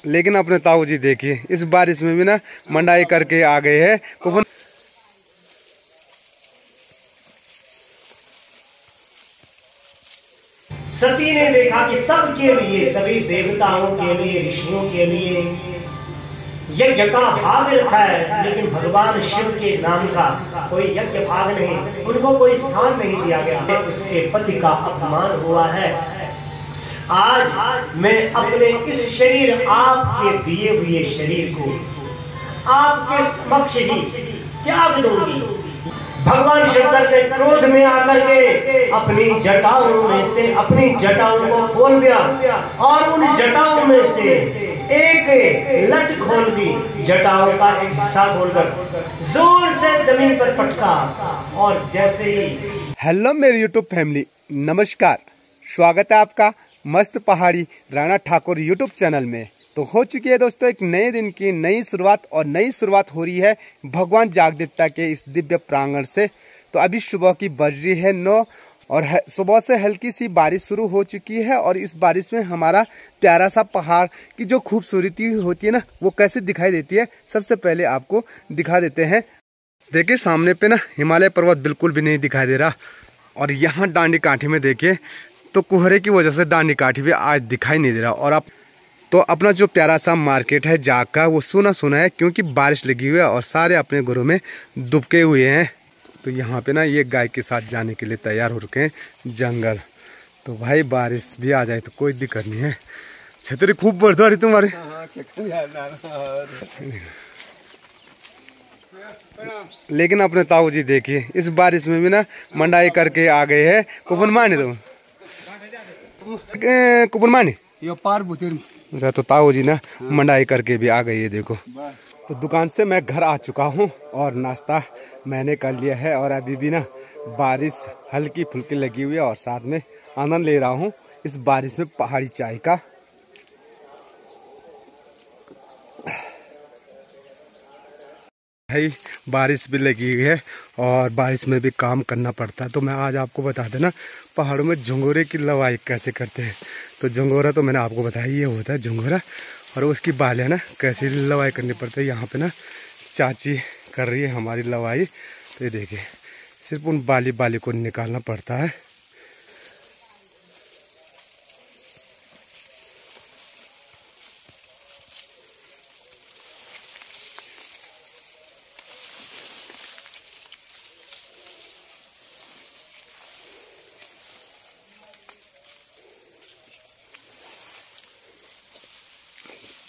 लेकिन अपने ताऊ जी देखिए इस बारिश में भी ना मंडाई करके आ गए हैं। कुपन सती ने देखा कि सबके लिए, सभी देवताओं के लिए, ऋषियों के लिए यज्ञ का भाग रखा है, लेकिन भगवान शिव के नाम का कोई यज्ञ भाग नहीं, उनको कोई स्थान नहीं दिया गया। उसके पति का अपमान हुआ है। आज मैं अपने इस शरीर, आपके दिए हुए शरीर को आपके समक्ष ही त्याग दूंगी। भगवान शंकर के क्रोध में आकर के अपनी जटाओं में से अपनी जटाओं को खोल दिया और उन जटाओं में से एक लट खोल दी। जटाओं का एक हिस्सा खोलकर जोर से जमीन पर पटका और जैसे ही। हेलो मेरी यूट्यूब फैमिली, नमस्कार, स्वागत है आपका मस्त पहाड़ी राणा ठाकुर यूट्यूब चैनल में। तो हो चुकी है दोस्तों एक नए दिन की नई शुरुआत, और नई शुरुआत हो रही है भगवान जागदेवता के इस दिव्य प्रांगण से। तो अभी सुबह की बज रही है 9 और सुबह से हल्की सी बारिश शुरू हो चुकी है। और इस बारिश में हमारा प्यारा सा पहाड़ की जो खूबसूरती होती है ना, वो कैसे दिखाई देती है सबसे पहले आपको दिखा देते हैं। देखिए सामने पे ना हिमालय पर्वत बिल्कुल भी नहीं दिखाई दे रहा, और यहाँ डांडी काठी में देखिए तो कोहरे की वजह से डांडी काठी भी आज दिखाई नहीं दे रहा। और आप तो अपना जो प्यारा सा मार्केट है जाग का, वो सूना सूना है क्योंकि बारिश लगी हुई है और सारे अपने घरों में दुबके हुए हैं। तो यहाँ पे ना ये गाय के साथ जाने के लिए तैयार हो रखे हैं जंगल। तो भाई बारिश भी आ जाए तो कोई दिक्कत नहीं है। छतरी खूब बढ़ रही तुम्हारे। लेकिन अपने ताऊ जी देखिए इस बारिश में भी ना मंडाई करके आ गए हैं। कुपन मानी तुम कुपन मानी ये पार बुतिर। तो ताऊ जी ना मंडाई करके भी आ गई है। देखो तो दुकान से मैं घर आ चुका हूँ और नाश्ता मैंने कर लिया है, और अभी भी ना बारिश हल्की फुल्की लगी हुई है और साथ में आनंद ले रहा हूँ इस बारिश में पहाड़ी चाय का। भाई बारिश भी लगी हुई है और बारिश में भी काम करना पड़ता है। तो मैं आज आपको बता देना पहाड़ों में झंगोरे की लवाई कैसे करते हैं। तो झंगोरा तो मैंने आपको बताया ये होता है झंगोरा, और उसकी बालें ना कैसे लवाई करनी पड़ती है। यहाँ पे ना चाची कर रही है हमारी लवाई। तो ये देखिए सिर्फ उन बाली को निकालना पड़ता है।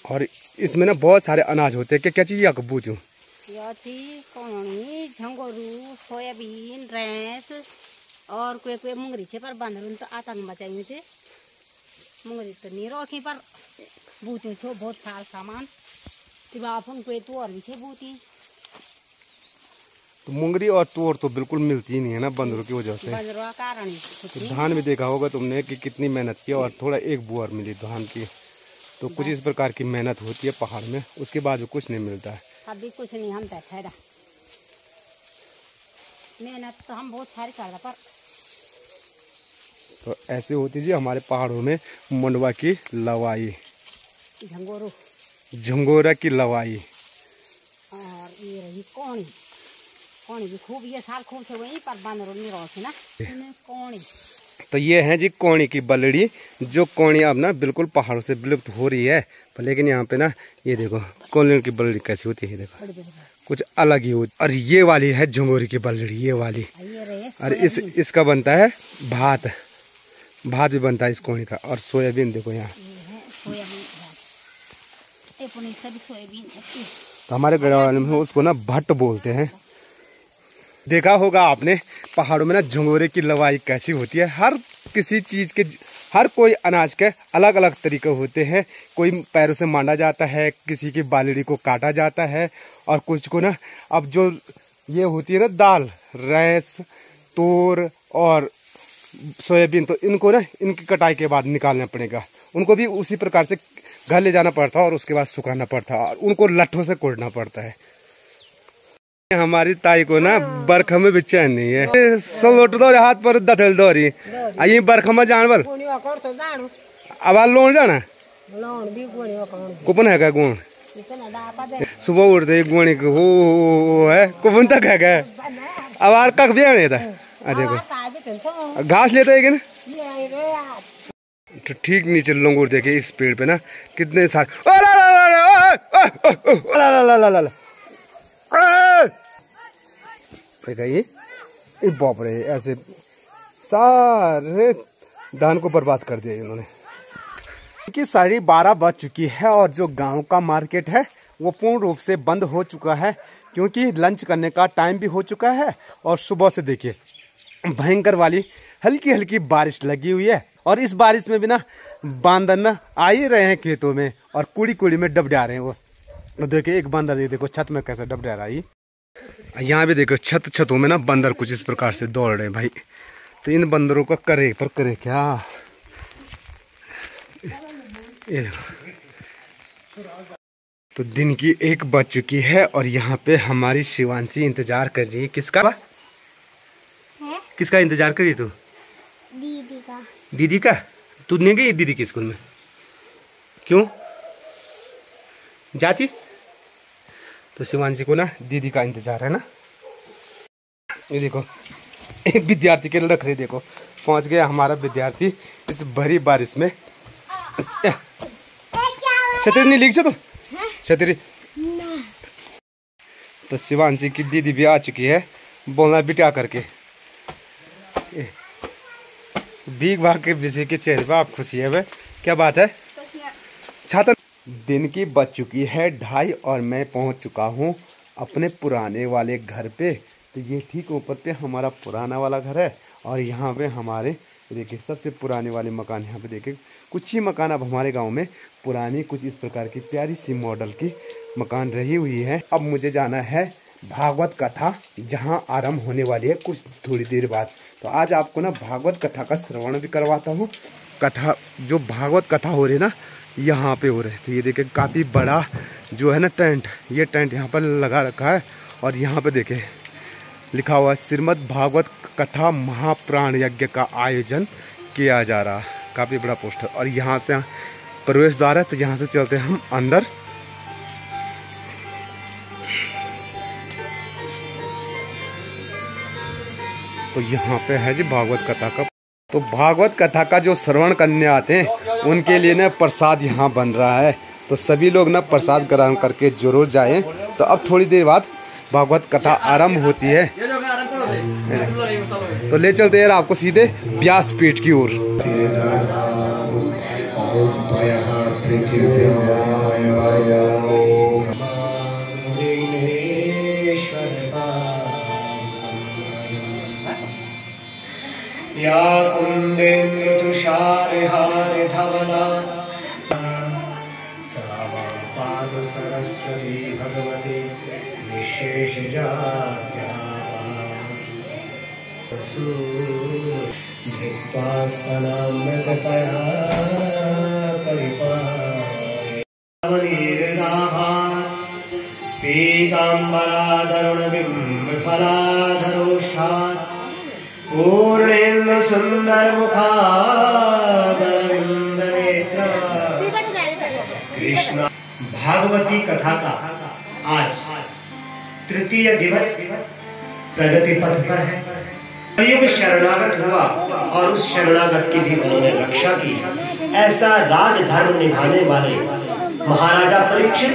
और इसमें ना बहुत सारे अनाज होते हैं। क्या चीज़ या कबूतू कौनी झंगोरू सोयाबीन रैंस और कोई मुंगरी छे पर बांधल तो आतंक मचाई थे। मुंगरी तो नहीं रखी पर बूती छो बहुत सारा सामान तिबाफन कोई तो और भी छे बूती। तो मुंगरी और तोर तो बिल्कुल मिलती ही नहीं है ना बंदरों की वजह से। बंदरों का कारण तो धान में देखा होगा तुमने कि कितनी मेहनत की और थोड़ा एक बुआर मिली धान की। तो कुछ इस प्रकार की मेहनत होती है पहाड़ में, उसके बाद कुछ नहीं मिलता है। अभी कुछ नहीं हम बैठे रहा, मेहनत तो हम बहुत सारी कर रहे पर। तो ऐसे होती जी हमारे पहाड़ों में मंडवा की लवाई, झंगोरा की लवाई। और ये रही कौनी, कौनी भी खूब ये साल खूब से वही पर बांधरों नहीं रोके ना कौनी। तो ये है जी कौनी की बलड़ी, जो कौनी अब ना बिल्कुल पहाड़ों से विलुप्त हो रही है। लेकिन यहाँ पे ना ये देखो कौनी की बलड़ी कैसी होती है, देखो कुछ अलग ही होती। और ये वाली है झंगोरी की बलड़ी, ये वाली। और इसका बनता है भात भी बनता है इस कौनी का। और सोयाबीन देखो यहाँ, तो हमारे गढ़वाल में उसको ना भट्ट बोलते हैं। देखा होगा आपने पहाड़ों में ना झंगोरे की लवाई कैसी होती है। हर किसी चीज़ के, हर कोई अनाज के अलग अलग तरीके होते हैं। कोई पैरों से मांडा जाता है, किसी की बालड़ी को काटा जाता है, और कुछ को ना अब जो ये होती है ना दाल, रैंस, तोर और सोयाबीन, तो इनको ना इनकी कटाई के बाद निकालना पड़ेगा। उनको भी उसी प्रकार से घर ले जाना पड़ता है और उसके बाद सुखाना पड़ता है और उनको लट्ठों से कोड़ना पड़ता है। हमारी ताई को ना बरखा में भी चैन नहीं है। सलोट दो हाथ पर दथल दौरी आई बरखा में जानवर अब लोन जाना कुपन है क्या गुण सुबह उठते गुणी हो है कुपन तक है क्या अब आर कक भी नहीं था देखो घास लेते है ना तो ठीक नीचे लंगूर देखे इस पेड़ पे ना कितने सारे ये बाप रे ऐसे सारे धान को बर्बाद कर दिया इन्होंने कि 12:30 बज चुकी है और जो गांव का मार्केट है वो पूर्ण रूप से बंद हो चुका है क्योंकि लंच करने का टाइम भी हो चुका है और सुबह से देखिए भयंकर वाली हल्की हल्की बारिश लगी हुई है और इस बारिश में भी ना बांदर ना आ ही रहे हैं खेतों में और कुड़ी कुड़ी में डबडा रहे हैं वो देखिए एक बंदर देखो छत में कैसे डबडा रहा है। यहाँ भी देखो छतों में ना बंदर कुछ इस प्रकार से दौड़ रहे हैं भाई। तो इन बंदरों का करे पर करे क्या तो दिन की 1 बज चुकी है और यहाँ पे हमारी शिवांशी इंतजार कर रही है। किसका किसका इंतजार कर रही तू? दीदी का। दीदी का? तू नहीं गई दीदी के स्कूल में? क्यों जाती? तो शिवांशी को ना दीदी का इंतजार है ना। ये देखो एक विद्यार्थी के रख रहे देखो पहुंच गया हमारा विद्यार्थी इस भरी बारिश में। छतरी नहीं लीक से तो छतरी। तो शिवांशी की दीदी भी आ चुकी है बोलना बिटा करके भीग भाग के बिजी के चेहरे पे आप खुशी है वे क्या बात है छाता। दिन की बज चुकी है 2:30 और मैं पहुंच चुका हूं अपने पुराने वाले घर पे। तो ये ठीक ऊपर पे हमारा पुराना वाला घर है और यहाँ पे हमारे देखिए सबसे पुराने वाले मकान। यहाँ पे देखिए कुछ ही मकान अब हमारे गांव में पुरानी कुछ इस प्रकार की प्यारी सी मॉडल की मकान रही हुई है। अब मुझे जाना है भागवत कथा जहाँ आरंभ होने वाली है कुछ थोड़ी देर बाद। तो आज आपको ना भागवत कथा का श्रवण भी करवाता हूँ। कथा जो भागवत कथा हो रही है ना यहाँ पे हो रहे। तो ये देखिए काफ़ी बड़ा जो है ना टेंट, ये टेंट यहाँ पर लगा रखा है और यहाँ पे देखे लिखा हुआ है श्रीमद् भागवत कथा महाप्राण यज्ञ का आयोजन किया जा रहा। काफ़ी बड़ा पोस्टर और यहाँ से प्रवेश द्वार है। तो यहाँ से चलते हैं हम अंदर। तो यहाँ पे है जी भागवत कथा का। तो भागवत कथा का जो श्रवण करने आते हैं उनके लिए ना प्रसाद यहाँ बन रहा है। तो सभी लोग ना प्रसाद ग्रहण करके जरूर जाएं। तो अब थोड़ी देर बाद भागवत कथा आरंभ होती है। तो ले चलते हैं आपको सीधे व्यासपीठ की ओर। या कुंदेन्द्र तुषारहार धवला पाद सरस्वती भगवती विशेष पीताम्बराधरुणबिम्बफलाधरोष्ठात् पूर्णेन्दु सुंदर मुखारविंदनेत्र कृष्ण। भागवती कथा का आज तृतीय दिवस प्रगति पथ पर है। युग शरणागत हुआ और उस शरणागत की भी उन्होंने रक्षा की। ऐसा राजधर्म निभाने वाले महाराजा परीक्षित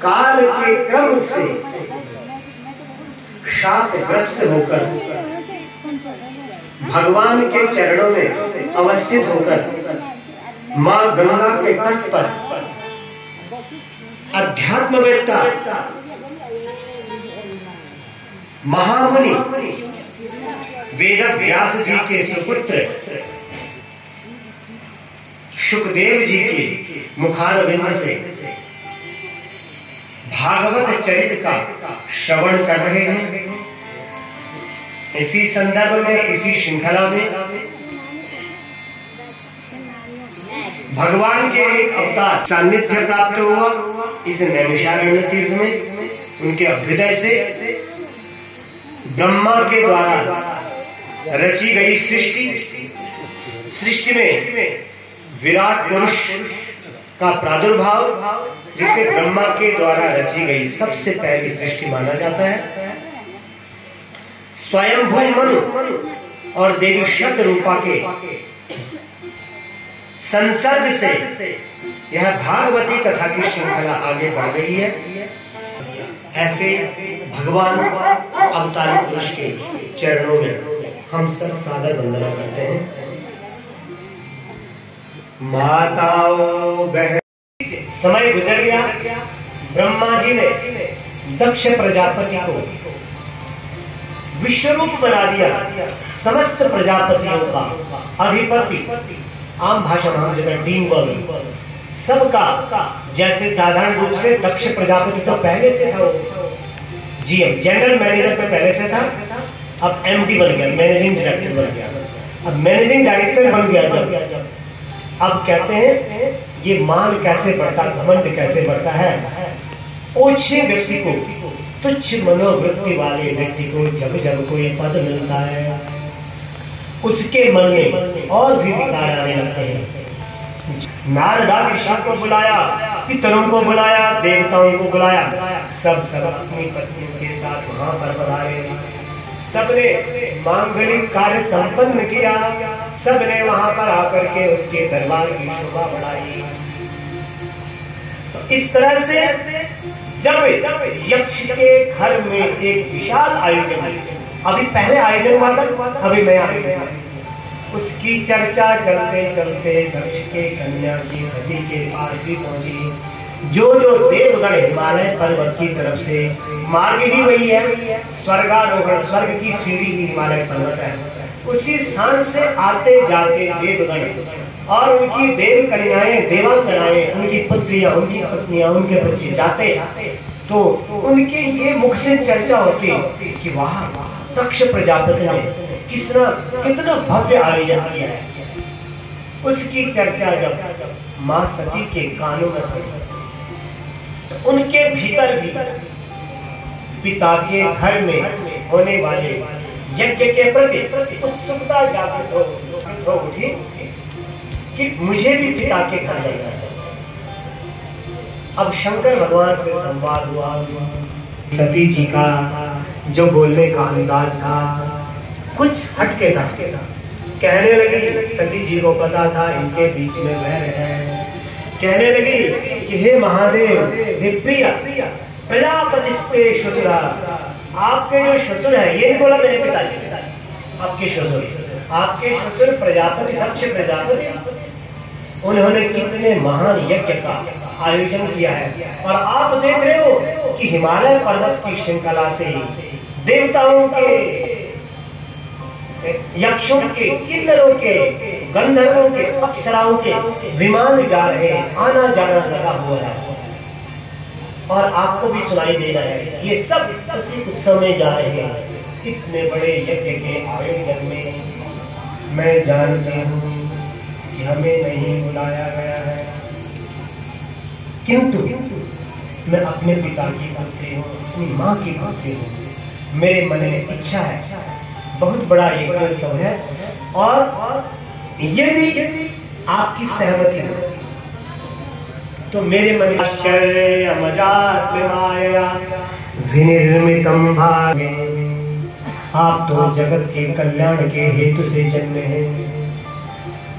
काल के क्रम से शापग्रस्त होकर भगवान के चरणों में अवस्थित होकर मां गंगा के तट पर अध्यात्मवेत्ता महामुनि वेद व्यास जी के सुपुत्र शुकदेव जी के मुखारविंद से भागवत चरित का श्रवण कर रहे हैं। इसी संदर्भ में इसी श्रृंखला में भगवान के एक अवतार सान्निध्य प्राप्त हुआ इस नैमिषारण्य तीर्थ में। उनके अभ्युदय से ब्रह्मा के द्वारा रची गई सृष्टि में विराट पुरुष का प्रादुर्भाव, जिसे ब्रह्मा के द्वारा रची गई सबसे पहली सृष्टि माना जाता है। स्वयंभू मनु और देवी शतरूपा के संसर्ग से यह भागवती कथा की श्रृंखला आगे बढ़ रही है। ऐसे भगवान अवतारी पुरुष के चरणों में हम सब सादर वंदना करते हैं। माताओं बहन, समय गुजर गया। ब्रह्मा जी ने दक्ष प्रजापति को विश्वरूप बना दिया, समस्त प्रजापतियों का अधिपति। आम भाषा में हम जगह डीन बोल सबका, जैसे साधारण रूप से दक्ष प्रजापति तो पहले से था, जीएम जनरल मैनेजर तो पहले से था, अब एमडी बन गया, मैनेजिंग डायरेक्टर बन गया। अब मैनेजिंग डायरेक्टर बन गया जब अब कहते हैं ये मान कैसे बढ़ता, घमंड कैसे बढ़ता है। ओछे व्यक्ति को, तुच्छ मनोवृत्ति वाले व्यक्ति को जब जब कोई पद मिलता है, उसके मन में और भी विकार आने लगते हैं। नारद ऋषि को बुलाया, पितरों को बुलाया, देवताओं को बुलाया, सब अपनी पत्नियों के साथ वहां पर पधारे। सबने मांगलिक कार्य संपन्न किया, सबने वहां पर आकर के उसके दरबार की शोभा बढ़ाई। तो इस तरह से जब यक्ष के घर में एक विशाल आयोजन, अभी पहले आयोजन हुआ था, अभी नया आयोजन, उसकी चर्चा चलते चलते दक्ष के कन्या की सती के पास भी पहुंची। जो देवगण हिमालय पर्वत की तरफ से मार्ग ही वही है, स्वर्गारोहण, स्वर्ग की सीढ़ी ही हिमालय पर्वत है। उसी स्थान से आते जाते देवगण और उनकी देव कन्याएं, देवांगनाएं, उनकी पुत्रियां, उनकी पत्नियां, उनके बच्चे जाते तो उनके ये मुख से चर्चा होती कि वाह, दक्ष प्रजापति ने कितना भव्य आयोजन किया है। उसकी चर्चा जब मां सती के कानों में पड़ी, तो उनके भीतर भी पिता के घर में होने वाले यज्ञ के प्रति उत्सुकता जागृत हो उठी कि मुझे भी पिता के घर जाना है। अब शंकर भगवान से संवाद हुआ। सती जी का जो बोलने का अंदाज था कुछ हटके था। कहने लगी, सती जी को पता था इनके बीच में वैर है, कहने लगी कि हे महादेव, हे प्रिय, प्रजापतिस्ते शुतुरा, आपके जो ससुर है, ये नहीं बोला मेरे पिताजी, आपके ससुर प्रजापति, दक्ष प्रजापति, उन्होंने कितने महान यज्ञ का आयोजन किया है। और आप देख रहे हो कि हिमालय पर्वत की श्रृंखला से देवताओं के, यक्षों के, किन्नरों के, गंधर्वों के, अप्सराओं के विमान जा रहे हैं, आना जाना लगा हुआ है। और आपको भी सुनाई दे रहा है, ये सब उसी उत्सव में जा रहे हैं। इतने बड़े यज्ञ के आयोजन में मैं जानती हूँ कि हमें नहीं बुलाया गया है, किंतु मैं अपने पिता की पुत्री हूँ, अपनी माँ की पुत्री हूँ। मेरे मन में इच्छा है, बहुत बड़ा यज्ञ उत्सव है, और यदि आपकी सहमति हो तो मेरे मन विनिर्मितम भागे, आप तो जगत के कल्याण के हेतु से जन्मे हैं।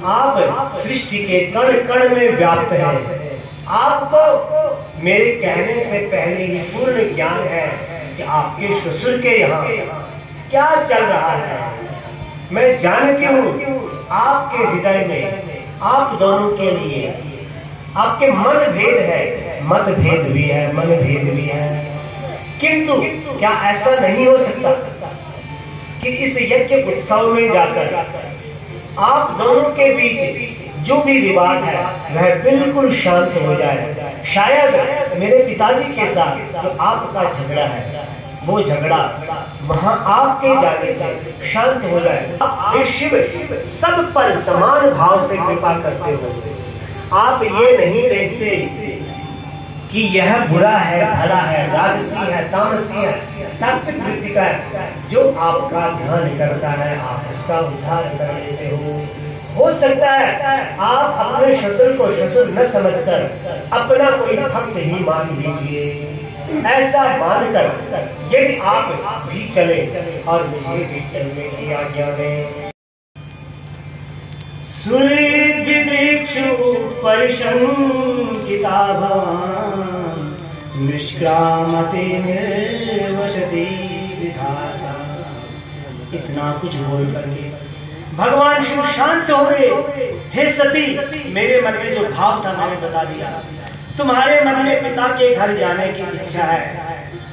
आप सृष्टि के कण कण में व्याप्त हैं। आपको मेरे कहने से पहले ही पूर्ण ज्ञान है कि आपके ससुर के यहाँ क्या चल रहा है। मैं जानती हूँ आपके हृदय में, आप दोनों के लिए आपके मन भेद है, मतभेद भी है, मन भेद भी है। किंतु क्या ऐसा नहीं हो सकता कि इस यज्ञ उत्सव में जाकर आप दोनों के बीच जो भी विवाद है वह बिल्कुल शांत हो जाए। शायद मेरे पिताजी के साथ जो आपका झगड़ा है, वो झगड़ा वहां आपके जाने से शांत हो जाए। आप शिव सब पर समान भाव से कृपा करते हो। आप ये नहीं देखते कि यह बुरा है, भला है, राजसी है, तामसी है, सात्विक वृत्ति का है। जो आपका ध्यान करता है आप उसका उद्धार कर लेते हो। हो सकता है आप अपने ससुर को ससुर न समझकर अपना कोई भक्त ही मान लीजिए। ऐसा मानकर यदि आप भी चले और मुझे भी चलने की आज्ञा दें। इतना कुछ बोल करके भगवान शिव शांत हो गए। हे सती, मेरे मन में जो भाव था मैंने बता दिया। तुम्हारे मन में पिता के घर जाने की इच्छा है,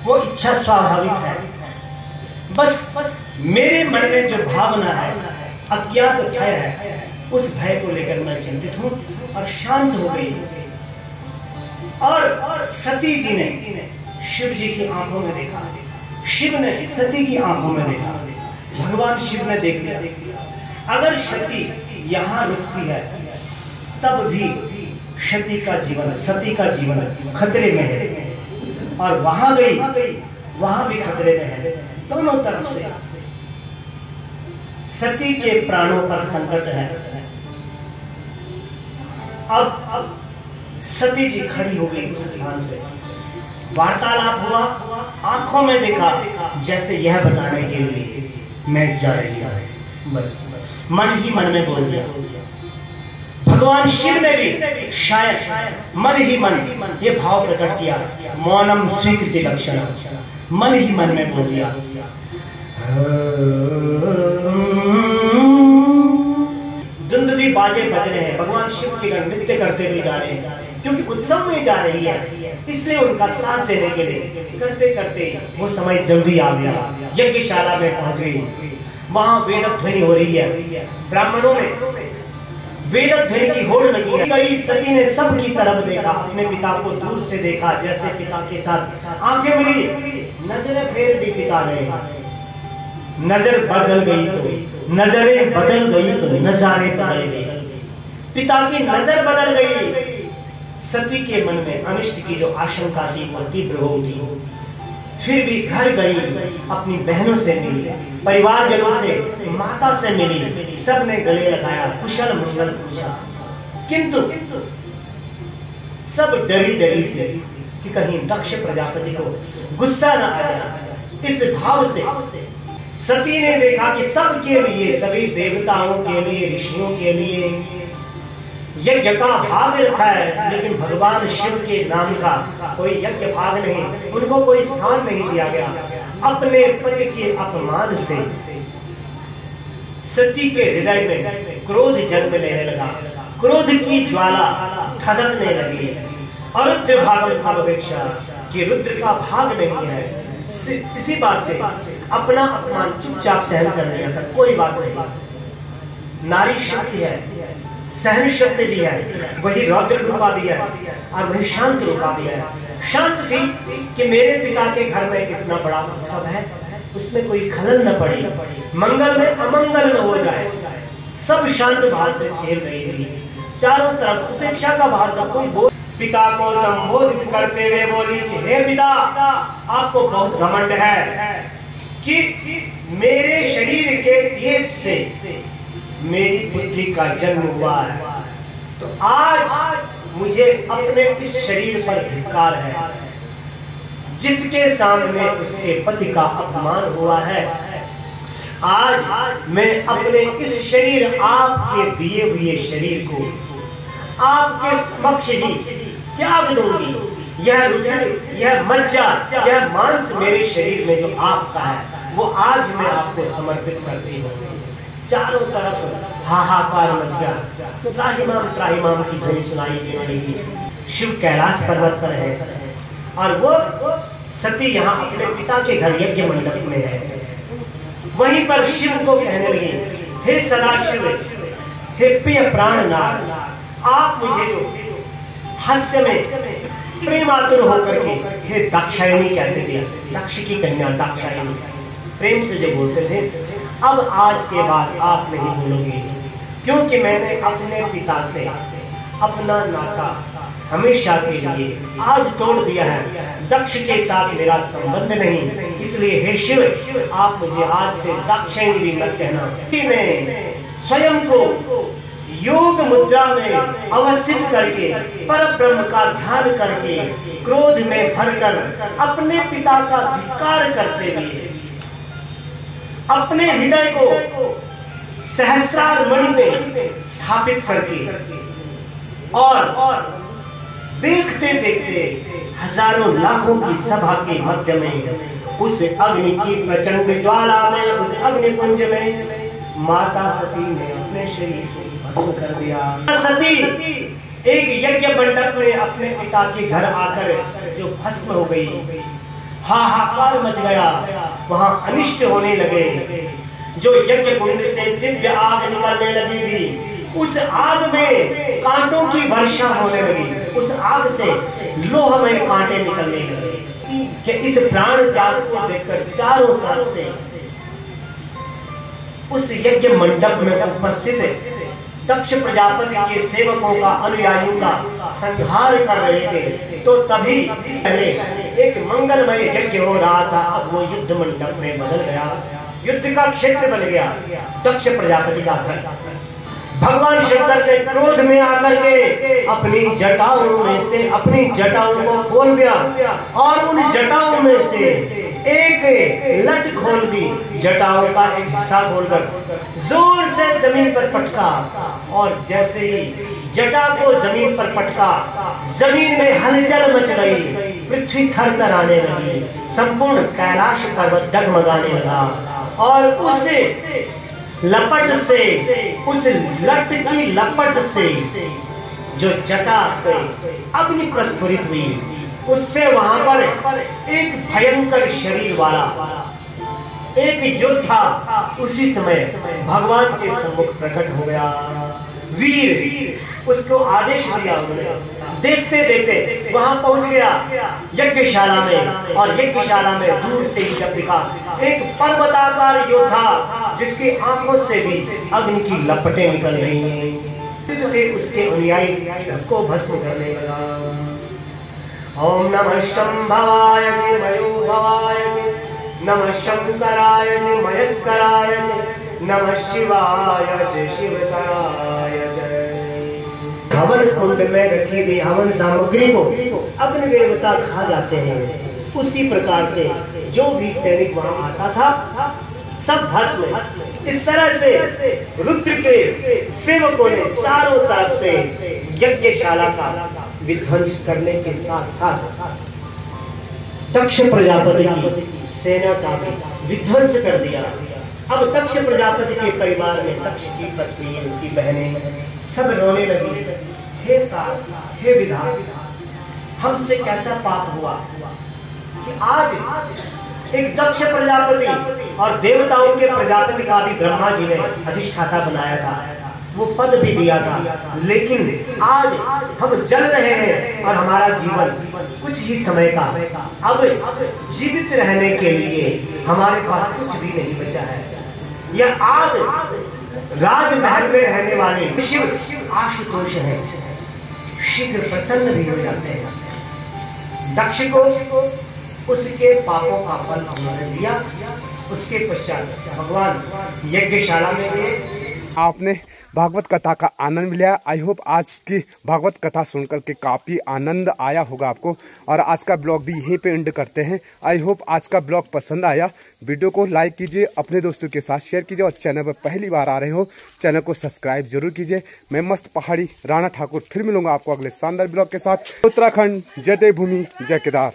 वो इच्छा स्वाभाविक है। बस मेरे मन में जो भावना है, अज्ञात भय है, उस भय को लेकर मैं चिंतित हूँ और शांत हो गई। और सती जी ने शिव जी की आंखों में देखा, शिव ने सती की आंखों में देखा, भगवान शिव ने देख लिया। अगर सती यहाँ रुकती है तब भी सती का जीवन खतरे में है, और वहां गई वहां भी खतरे में है। दोनों तरफ से सती के प्राणों पर संकट है। अब सती जी खड़ी हो गई उस स्थान से, वार्तालाप हुआ, आंखों में देखा, जैसे यह बताने के लिए मैं जा रही हूं। बस मन ही मन में बोल दिया। भगवान शिव ने भी शायद मन ही मन ये भाव प्रकट किया, मौनम स्वीकृति लक्षण, मन ही मन में बोल दिया। दुंदुभी बाजे बज रहे हैं, भगवान शिव के नृत्य करते हुए जा रहे हैं, क्योंकि उत्सव में जा रही है, इसलिए उनका साथ देने के लिए करते करते वो समय जल्दी आ गया। यज्ञशाला में पहुंच गई, वहां वेद ध्वनि हो रही है, ब्राह्मणों में वेद ध्वनि की होड़ लगी है। सती ने सब की तरफ देखा, अपने पिता को दूर से देखा, जैसे पिता के साथ आंखें मिली, नजरें फेर भी पिता ने, नजर बदल गई तो नजरें बदल गई तो नजारे बदल गए, पिता की नजर बदल गई। सती के मन में अनिष्ट की जो आशंका थी वो तीव्र हो गई। फिर भी घर गई, अपनी बहनों से मिली, परिवारजनों से, माता से मिली, सब ने गले लगाया, कुशल मंगल पूछा, किंतु सब डरी डरी से कि कहीं दक्ष प्रजापति को गुस्सा न आ जाए। इस भाव से सती ने देखा कि सबके लिए, सभी देवताओं के लिए, ऋषियों के लिए यज्ञ का भाग रखा है, लेकिन भगवान शिव के नाम का कोई यज्ञ भाग नहीं, उनको कोई स्थान नहीं दिया गया। अपने पति के अपमान से सती के हृदय में क्रोध जन्म लेने लगा, क्रोध की ज्वाला धधकने लगी। और रुद्र भागम अपेक्षा कि रुद्र का भाग नहीं है, इसी बात से अपना अपमान चुपचाप सहन कर लिया था, कोई बात नहीं। नारी शक्ति है, सहन शक्ति भी है, वही रौद्र रूपा भी है और वही शांत रूपा भी है। शांत थी कि मेरे पिता के घर में इतना बड़ा उत्सव है, उसमें कोई खलल न पड़े, मंगल में अमंगल न हो जाए, सब शांत भाव से झेल रही थी। चारों तरफ उपेक्षा का भाव था। कोई बोल, पिता को संबोधित करते हुए बोली कि हे पिता, आपको बहुत घमंड है कि मेरे शरीर के तेज से मेरी पुत्री का जन्म हुआ है, तो आज मुझे अपने इस शरीर पर धिक्कार है, जिसके सामने उसके पति का अपमान हुआ है। आज मैं अपने इस शरीर, आपके दिए हुए शरीर को आपके समक्ष ही त्याग दूंगी। यह रुधिर, यह मज्जा, यह मांस मेरे शरीर में जो आपका है, वो आज मैं आपको समर्पित करती हूँ। चारों तरफ हाहाकार मच गया, तो त्राहिमाम की ध्वनि सुनाई देने लगी। शिव कैलाश पर्वत पर है और वो सती यहाँ अपने पिता के घर यज्ञ मंडप में है। वहीं पर शिव को कहने लगी, हे सदाशिव, हे प्रिय प्राणनाथ, आप मुझे जो हास्य में प्रेमातुर होकर के हे दाक्षायणी कहते थे, दक्ष की कन्या दाक्षायणी, प्रेम से जो बोलते थे, अब आज के बाद आप नहीं बोलोगे, क्योंकि मैंने अपने पिता से अपना नाता हमेशा के लिए आज तोड़ दिया है। दक्ष के साथ मेरा संबंध नहीं, इसलिए हे शिव, आप मुझे आज से दाक्षायणी भी मत कहना। मैं स्वयं को योग मुद्रा में अवस्थित करके पर ब्रह्म का ध्यान करके क्रोध में भरकर अपने पिता का धिक्कार करते हुए अपने हृदय को सहस्रार मणि में स्थापित करके और देखते देखते हजारों लाखों की सभा के मध्य में उस अग्नि की प्रचंड ज्वाला में, उस अग्नि कुंज में माता सती ने अपने शरीर को भस्म कर दिया। सती एक यज्ञ मंडप में अपने पिता के घर आकर जो भस्म हो गई, हाहाकार मच गया, वहां अनिष्ट होने लगे। जो यज्ञ कुंड से दिव्य आग निकलने लगी थी, उस आग में कांटों की वर्षा होने लगी, उस आग से लोहमय कांटे निकलने लगे कि इस प्राण त्याग को देखकर चारों तरफ से उस यज्ञ मंडप में उपस्थित दक्ष प्रजापति के सेवकों का, अनुयायियों का संहार कर रहे थे। तो तभी एक मंगलमय यज्ञ हो रहा था, अब वो युद्ध मंडप में बदल गया, युद्ध का क्षेत्र बन गया दक्ष प्रजापति का घर। भगवान शंकर के क्रोध में आकर के अपनी जटाओं में से अपनी जटाओं को खोल दिया और उन जटाओं में से एक लट खोल दी, जटाओं का एक हिस्सा खोलकर जोर से जमीन पर पटका, और जैसे ही जटा को जमीन पर पटका, जमीन में हलचल मच गई, पृथ्वी थरथराने लगी, संपूर्ण कैलाश पर्वत डगमगाने लगा और उस लपट से, उस लट की लपट से जो जटा पे अग्नि प्रस्फुरित हुई, उससे वहां पर एक भयंकर शरीर वाला एक योद्धा उसी समय भगवान के सम्मुख प्रकट हो गया। वीर उसको आदेश दिया, उन्होंने देखते देखते वहां पहुंच गया यज्ञशाला में, और यज्ञशाला में दूर से ही जब दिखा एक पर्वताकार योद्धा जिसकी आंखों से भी अग्नि की लपटें निकल रही हैं, उसके अनुयायी को भस्म करने लगा। ओम नमः शंभवाय मयो भवाय, नमः शंकराय मयस्कराय, नमः शिवाय शिवतराय। हवन कुंड में रखी हुई हवन सामग्री को अग्नि देवता खा जाते हैं। उसी प्रकार से जो भी सैनिक वहां आता था सब भस्म। इस तरह से रुद्र के सेवकों ने चारों तरफ से यज्ञशाला का विध्वंस करने के साथ साथ दक्ष प्रजापति की सेना का भी विध्वंस कर दिया। अब दक्ष प्रजापति के परिवार में दक्ष की पत्नी, उनकी बहनें सब रोने लगी, हे तात, हे विधाता, हमसे कैसा पाप हुआ कि आज एक दक्ष प्रजापति और देवताओं के प्रजापति का भी ब्रह्मा जी ने अधिष्ठाता बनाया था, वो पद भी दिया था, लेकिन आज हम जल रहे हैं और हमारा जीवन कुछ ही समय का। अब जीवित रहने के लिए हमारे पास कुछ भी नहीं बचा है। यह आज राजमहल में रहने वाले शिव आशुतोष है, शीघ्र प्रसन्न भी हो जाते हैं। दक्ष को उसके पापों का फल उन्होंने दिया। उसके पश्चात भगवान यज्ञशाला में गए। आपने भागवत कथा का आनंद लिया। आई होप आज की भागवत कथा सुनकर के काफ़ी आनंद आया होगा आपको, और आज का ब्लॉग भी यहीं पे एंड करते हैं। आई होप आज का ब्लॉग पसंद आया। वीडियो को लाइक कीजिए, अपने दोस्तों के साथ शेयर कीजिए, और चैनल पर पहली बार आ रहे हो चैनल को सब्सक्राइब जरूर कीजिए। मैं मस्त पहाड़ी राणा ठाकुर फिर मिलूंगा आपको अगले शानदार ब्लॉग के साथ। उत्तराखंड, जय देवभूमि, जय केदार।